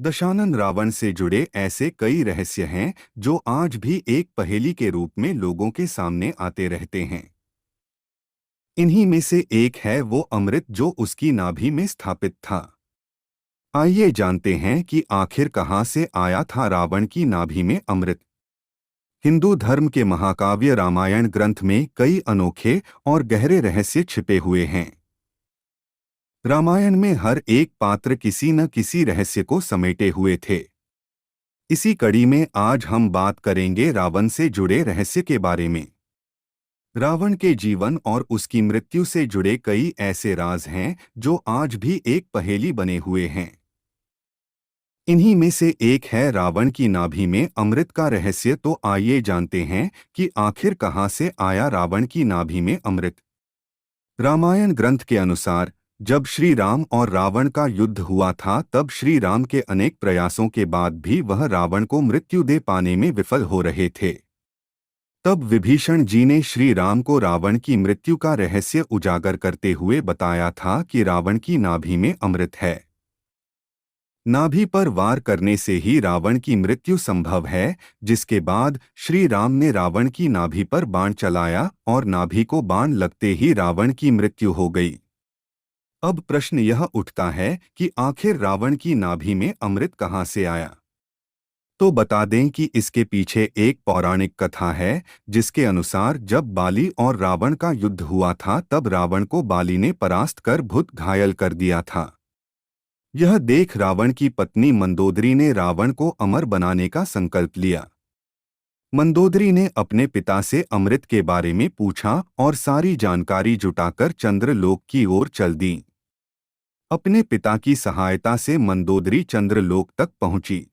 दशानन रावण से जुड़े ऐसे कई रहस्य हैं जो आज भी एक पहेली के रूप में लोगों के सामने आते रहते हैं। इन्हीं में से एक है वो अमृत जो उसकी नाभि में स्थापित था। आइए जानते हैं कि आखिर कहाँ से आया था रावण की नाभि में अमृत। हिंदू धर्म के महाकाव्य रामायण ग्रंथ में कई अनोखे और गहरे रहस्य छिपे हुए हैं। रामायण में हर एक पात्र किसी न किसी रहस्य को समेटे हुए थे। इसी कड़ी में आज हम बात करेंगे रावण से जुड़े रहस्य के बारे में। रावण के जीवन और उसकी मृत्यु से जुड़े कई ऐसे राज हैं जो आज भी एक पहेली बने हुए हैं। इन्हीं में से एक है रावण की नाभि में अमृत का रहस्य। तो आइए जानते हैं कि आखिर कहाँ से आया रावण की नाभि में अमृत। रामायण ग्रंथ के अनुसार जब श्री राम और रावण का युद्ध हुआ था तब श्री राम के अनेक प्रयासों के बाद भी वह रावण को मृत्यु दे पाने में विफल हो रहे थे। तब विभीषण जी ने श्री राम को रावण की मृत्यु का रहस्य उजागर करते हुए बताया था कि रावण की नाभि में अमृत है। नाभि पर वार करने से ही रावण की मृत्यु संभव है, जिसके बाद श्री राम ने रावण की नाभि पर बाण चलाया और नाभि को बाण लगते ही रावण की मृत्यु हो गई। अब प्रश्न यह उठता है कि आखिर रावण की नाभि में अमृत कहाँ से आया। तो बता दें कि इसके पीछे एक पौराणिक कथा है, जिसके अनुसार जब बाली और रावण का युद्ध हुआ था तब रावण को बाली ने परास्त कर भूत घायल कर दिया था। यह देख रावण की पत्नी मंदोदरी ने रावण को अमर बनाने का संकल्प लिया। मंदोदरी ने अपने पिता से अमृत के बारे में पूछा और सारी जानकारी जुटाकर चंद्रलोक की ओर चल दी। अपने पिता की सहायता से मंदोदरी चंद्रलोक तक पहुंची।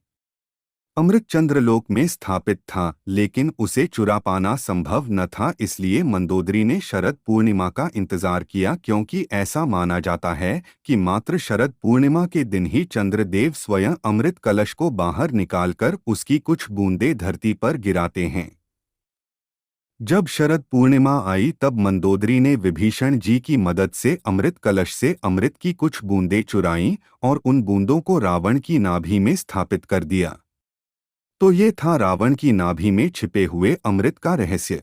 अमृत चंद्रलोक में स्थापित था, लेकिन उसे चुरा पाना संभव न था। इसलिए मंदोदरी ने शरद पूर्णिमा का इंतजार किया, क्योंकि ऐसा माना जाता है कि मात्र शरद पूर्णिमा के दिन ही चंद्रदेव स्वयं अमृत कलश को बाहर निकालकर उसकी कुछ बूंदें धरती पर गिराते हैं। जब शरद पूर्णिमा आई तब मंदोदरी ने विभीषण जी की मदद से अमृत कलश से अमृत की कुछ बूंदें चुराईं और उन बूंदों को रावण की नाभि में स्थापित कर दिया। तो ये था रावण की नाभि में छिपे हुए अमृत का रहस्य।